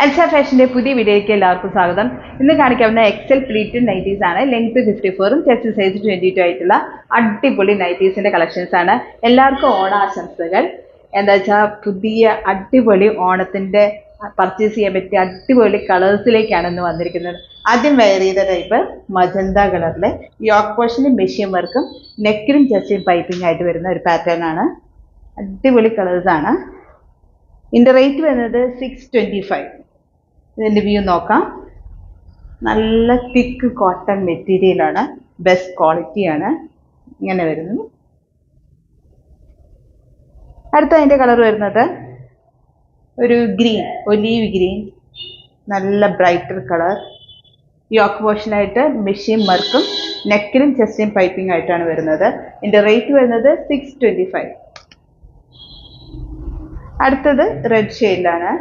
അൽസ ഫാഷന്റെ പുതിയ വീഡിയോയ്ക്ക് എല്ലാവർക്കും സ്വാഗതം. ഇന്ന് കാണിക്കാവുന്ന എക്സൽ പ്ലീറ്റഡ് നൈറ്റീസ് ആണ്. ലെങ്ത് 54ഉം ചെസ്റ്റ് സൈസ് 22 ആയിട്ടുള്ള അടിപൊളി നൈറ്റീസിന്റെ കളക്ഷൻസ് ആണ്. എല്ലാവർക്കും ഓണാശംസകൾ. എന്താ വെച്ചാൽ പുതിയ അടിപൊളി ഓണത്തിന്റെ പർച്ചേസ് ചെയ്യാൻ പറ്റിയ അടിപൊളി കളേഴ്സിലേക്കാണ് ഇന്ന് വന്നിരിക്കുന്നത്. ആദ്യം വെയർ ചെയ്ത ടൈപ്പ് മജന്ത കളറിലെ യോക്ക് പോർഷനും മെഷീൻ വർക്കും നെക്കിലും ചെസ്റ്റിലും പൈപ്പിംഗ് ആയിട്ട് വരുന്ന ഒരു പാറ്റേൺ ആണ്. അടിപൊളി കളേഴ്സ് ആണ്. ഇതിന്റെ റേറ്റ് വരുന്നത് 625. ഇതിന്റെ വ്യൂ നോക്കാം. നല്ല തിക്ക് കോട്ടൺ മെറ്റീരിയലാണ്, ബെസ്റ്റ് ക്വാളിറ്റിയാണ്. ഇങ്ങനെ വരുന്നു. അടുത്ത അതിന്റെ കളർ വരുന്നത് ഒരു ഗ്രീൻ, ഒലീവ് ഗ്രീൻ, നല്ല ബ്രൈറ്റർ കളർ. യോക്ക് പോർഷനായിട്ട് മെഷീൻ വർക്കും നെക്കിലും ചെസ്റ്റിലും പൈപ്പിംഗ് ആയിട്ടാണ് വരുന്നത്. ഇതിന്റെ റേറ്റ് വരുന്നത് 625. അടുത്തത് റെഡ് ഷെയ്ഡിലാണ്,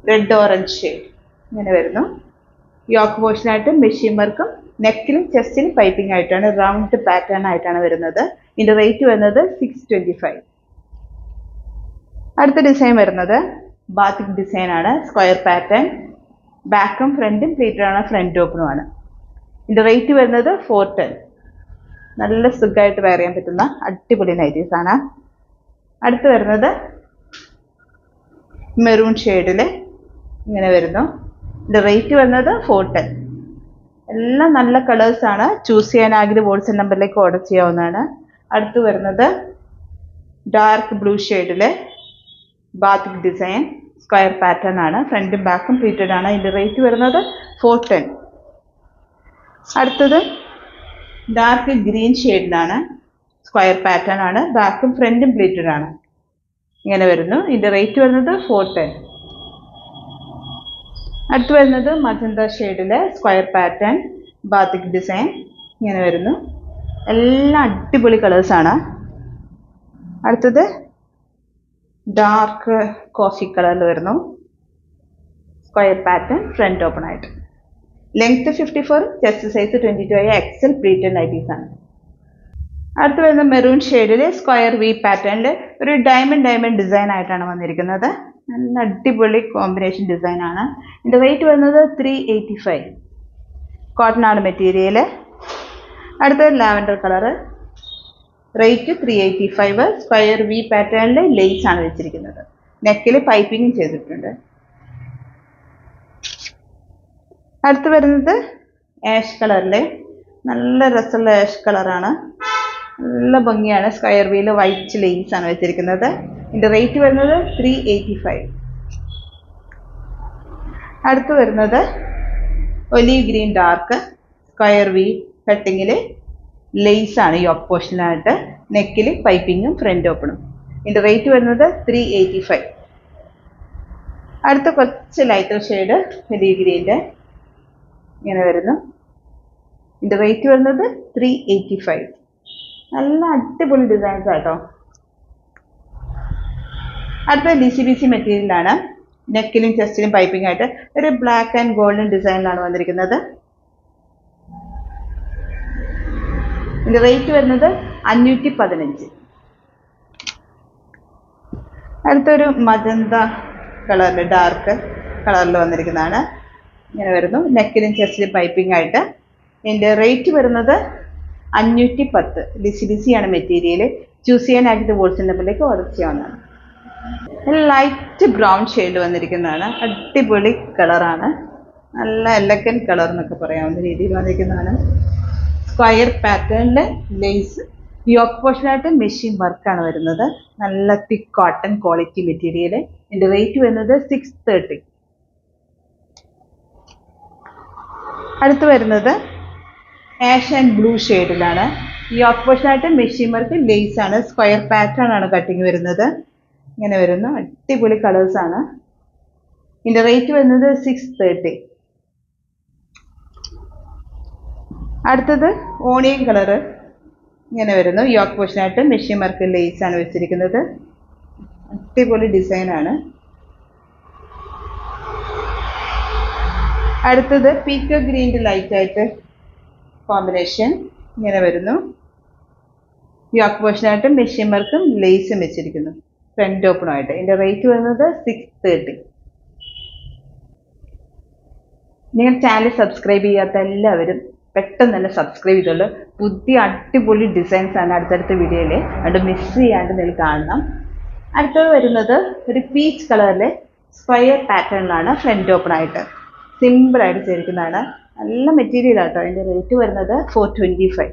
റെഡ് ഓറഞ്ച് ഷെയ്ഡ്. ഇങ്ങനെ വരുന്നു. യോക്ക് പോർഷനായിട്ട് മെഷീൻ വർക്കും നെക്കിലും ചെസ്റ്റിലും പൈപ്പിംഗ് ആയിട്ടാണ്, റൗണ്ട് പാറ്റേൺ ആയിട്ടാണ് വരുന്നത്. ഇതിന്റെ റേറ്റ് വരുന്നത് 625. അടുത്ത ഡിസൈൻ വരുന്നത് ബാത്തിക് ഡിസൈൻ ആണ്, സ്ക്വയർ പാറ്റേൺ. ബാക്കും ഫ്രണ്ടും പ്ലീറ്റഡ് ആണ്, ഫ്രണ്ട് ഓപ്പണും ആണ്. ഇതിന്റെ റേറ്റ് വരുന്നത് 410. നല്ല സുഖമായിട്ട് വെയർ ചെയ്യാൻ പറ്റുന്ന അടിപൊളി നൈറ്റീസ് ആണ്. അടുത്ത് വരുന്നത് മെറൂൺ ഷെയ്ഡില് ഇങ്ങനെ വരുന്നു. ഇതിന്റെ റേറ്റ് വരുന്നത് 410. എല്ലാം നല്ല കളേഴ്സ് ആണ്. ചൂസ് ചെയ്യാൻ ആഗ്രഹം വാട്സ്ആപ്പ് നമ്പറിലേക്ക് ഓർഡർ ചെയ്യാവുന്നതാണ്. അടുത്ത് വരുന്നത് ഡാർക്ക് ബ്ലൂ ഷെയ്ഡില് ബാത്തിക് ഡിസൈൻ, സ്ക്വയർ പാറ്റേൺ ആണ്. ഫ്രണ്ടും ബാക്കും പ്ലീറ്റഡ് ആണ്. ഇതിന്റെ റേറ്റ് വരുന്നത് 410. അടുത്തത് ഡാർക്ക് ഗ്രീൻ ഷെയ്ഡിലാണ്, സ്ക്വയർ പാറ്റേൺ ആണ്. ബാക്കും ഫ്രണ്ടും പ്ലീറ്റഡ് ആണ്. ഇങ്ങനെ വരുന്നു. ഇതിന്റെ റേറ്റ് വരുന്നത് 410. അടുത്ത് വരുന്നത് മജന്ത ഷെയ്ഡിലെ സ്ക്വയർ പാറ്റേൺ, ബാത്തിക് ഡിസൈൻ. ഇങ്ങനെ വരുന്നു. എല്ലാം അടിപൊളി കളേഴ്സ് ആണ്. അടുത്തത് ഡാർക്ക് കോഫി കളറിൽ വരുന്നു, സ്ക്വയർ പാറ്റേൺ, ഫ്രണ്ട് ഓപ്പൺ ആയിട്ട്. ലെങ്ത് 54, ചെസ്റ്റ് സൈസ് 22 ആയ എക്സൽ പ്ലീറ്റഡ് നൈറ്റീസ് ആണ്. അടുത്ത് വരുന്ന മെറൂൺ ഷെയ്ഡിൽ സ്ക്വയർ വി പാറ്റേണിൽ ഒരു ഡയമണ്ട് ഡിസൈൻ ആയിട്ടാണ് വന്നിരിക്കുന്നത്. നല്ല അടിപൊളി കോമ്പിനേഷൻ ഡിസൈൻ ആണ്. ഇതിന്റെ റേറ്റ് വരുന്നത് 385. കോട്ടൺ ആണ് മെറ്റീരിയൽ. അടുത്തത് lavender colour, rate 385. Square V പാറ്റേണിൽ ലേസ് ആണ് വെച്ചിരിക്കുന്നത്. നെക്കിൽ പൈപ്പിംഗും ചെയ്തിട്ടുണ്ട്. അടുത്ത് വരുന്നത് ആഷ് കളറിലെ നല്ല രസമുള്ള ആഷ് കളറാണ്. നല്ല ഭംഗിയാണ്. സ്ക്വയർ വീൽ വൈറ്റ് ലേസ് ആണ് വെച്ചിരിക്കുന്നത്. ഇതിന്റെ റേറ്റ് വരുന്നത് 385. അടുത്ത് വരുന്നത് olive green dark, square V കട്ടിങ്ങില് ലേസ് ആണ് യോക്ക് പോർഷനായിട്ട്. നെക്കിൽ പൈപ്പിങ്ങും ഫ്രണ്ട് ഓപ്പണും. ഇതിന്റെ റേറ്റ് വരുന്നത് 385. അടുത്ത കുറച്ച് ലൈറ്റർ ഷെയ്ഡ് ഒലീവ് ഗ്രീൻ്റെ ഇങ്ങനെ വരുന്നു. ഇതിന്റെ റേറ്റ് വരുന്നത് 385. നല്ല അടിപൊളി ഡിസൈൻസ് ആട്ടോ. അടുത്ത DCBC മെറ്റീരിയലാണ്. നെക്കിലും ചെസ്റ്റിലും പൈപ്പിംഗ് ആയിട്ട് ഒരു ബ്ലാക്ക് ആൻഡ് ഗോൾഡൻ ഡിസൈനിലാണ് വന്നിരിക്കുന്നത്. ഇതിന്റെ റേറ്റ് വരുന്നത് 515. അടുത്തൊരു മജന്ത കളറിൽ ഡാർക്ക് കളറിൽ വന്നിരിക്കുന്നതാണ്. ഇങ്ങനെ വരുന്നു. നെക്കിലും ചെസ്റ്റിലും പൈപ്പിംഗ് ആയിട്ട്. ഇതിന്റെ റേറ്റ് വരുന്നത് 510. DCBC ആണ് മെറ്റീരിയൽ. ചൂസ് ചെയ്യാനായിട്ട് വാട്സ്ആപ്പ് നമ്പറിലേക്ക് ഓർഡർ ചെയ്യാവുന്നതാണ്. ലൈറ്റ് ബ്രൗൺ ഷെയ്ഡ് വന്നിരിക്കുന്നതാണ്. അടിപൊളി കളറാണ്. നല്ല എലഗന്റ് കളർ എന്നൊക്കെ പറയാവുന്ന രീതിയിൽ വന്നിരിക്കുന്നതാണ്. സ്ക്വയർ പാറ്റേണില് ലേസ്, യോക്ക് പോർഷനായിട്ട് മെഷീൻ വർക്കാണ് വരുന്നത്. നല്ല തിക്ക് കോട്ടൺ ക്വാളിറ്റി മെറ്റീരിയൽ. ഇതിന്റെ റേറ്റ് വരുന്നത് 630. അടുത്ത് വരുന്നത് ആഷ് ആൻഡ് ബ്ലൂ ഷെയ്ഡിലാണ്. യോക്ക് പോർഷനായിട്ട് മെഷീൻ വർക്ക്, ലേസ് ആണ്. സ്ക്വയർ പാറ്റേൺ ആണ് കട്ടിങ് വരുന്നത്. ഇങ്ങനെ വരുന്നു. അടിപൊളി കളേഴ്സ് ആണ്. ഇതിന്റെ റേറ്റ് വരുന്നത് 630. അടുത്തത് ഓണിയൻ കളറ് ഇങ്ങനെ വരുന്നു. യോക്ക് പോർഷനായിട്ട് മെഷീൻ വർക്ക്, ലേസ് ആണ് വെച്ചിരിക്കുന്നത്. അടിപൊളി ഡിസൈൻ ആണ്. അടുത്തത് പീക്കോ ഗ്രീൻ്റെ ലൈറ്റ് ആയിട്ട് കോമ്പിനേഷൻ ഇങ്ങനെ വരുന്നു. യോക്ക് പോർഷനായിട്ട് മെഷീൻ വർക്കും ലേസും വെച്ചിരിക്കുന്നു. ഫ്രണ്ട് ഓപ്പണുമായിട്ട്. ഇതിന്റെ റേറ്റ് വരുന്നത് 630. നിങ്ങൾ ചാനൽ സബ്സ്ക്രൈബ് ചെയ്യാത്ത എല്ലാവരും പെട്ടെന്ന് തന്നെ സബ്സ്ക്രൈബ് ചെയ്തോളൂ. പുതിയ അടിപൊളി ഡിസൈൻസ് ആണ് അടുത്തടുത്ത വീഡിയോയിൽ, അതുകൊണ്ട് മിസ് ചെയ്യാണ്ട് നിങ്ങൾ കാണണം. അടുത്തത് വരുന്നത് ഒരു പീച്ച് കളറിലെ സ്ക്വയർ പാറ്റേണിലാണ് ഫ്രണ്ട് ഓപ്പൺ ആയിട്ട് സിമ്പിളായിട്ട് ചെയ്തിരിക്കുന്നതാണ്. നല്ല മെറ്റീരിയൽ ആട്ടോ. അതിൻ്റെ റേറ്റ് വരുന്നത് 425.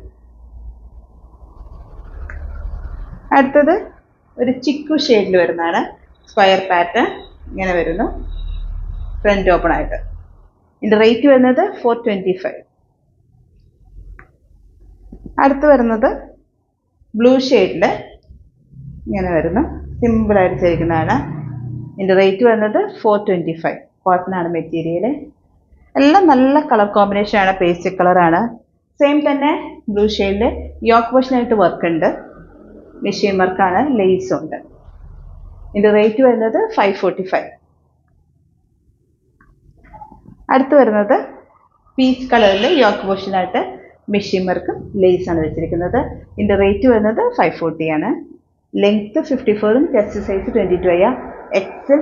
അടുത്തത് ഒരു ചിക്കു ഷെയ്ഡിൽ വരുന്നതാണ്. സ്ക്വയർ പാറ്റേൺ ഇങ്ങനെ വരുന്നു, ഫ്രണ്ട് ഓപ്പൺ ആയിട്ട്. ഇതിൻ്റെ റേറ്റ് വരുന്നത് 425. അടുത്ത് വരുന്നത് ബ്ലൂ ഷെയ്ഡിൽ ഇങ്ങനെ വരുന്നു, സിമ്പിളായിട്ട് ചെയ്തിരിക്കുന്നതാണ്. ഇതിൻ്റെ റേറ്റ് വരുന്നത് 425. കോട്ടൺ ആണ് മെറ്റീരിയൽ. എല്ലാം നല്ല കളർ കോമ്പിനേഷനാണ്, പേസ്റ്റൽ കളറാണ്. സെയിം തന്നെ ബ്ലൂ ഷെയ്ഡിൽ യോക്ക് പോർഷനായിട്ട് വർക്ക് ഉണ്ട്, മെഷീൻ വർക്കാണ്, ലേസും ഉണ്ട്. ഇതിൻ്റെ റേറ്റ് വരുന്നത് 545. അടുത്ത് വരുന്നത് പീച്ച് കളറിൽ യോക്ക് പോർഷനായിട്ട് മെഷീൻ വർക്കും ലേസാണ് വെച്ചിരിക്കുന്നത്. ഇതിൻ്റെ റേറ്റ് വരുന്നത് 540 ആണ്. ലെങ്ത്ത് 54ഉം ചെസ്റ്റ് സൈസ് 22 ആയ എക്സൽ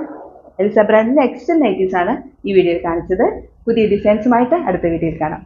എൽസ ബ്രാൻഡിൻ്റെ എക്സൽ നൈറ്റീസ് ആണ് ഈ വീഡിയോയിൽ കാണിച്ചത്. പുതിയ ഡിസൈൻസുമായിട്ട് അടുത്ത വീഡിയോയിൽ കാണാം.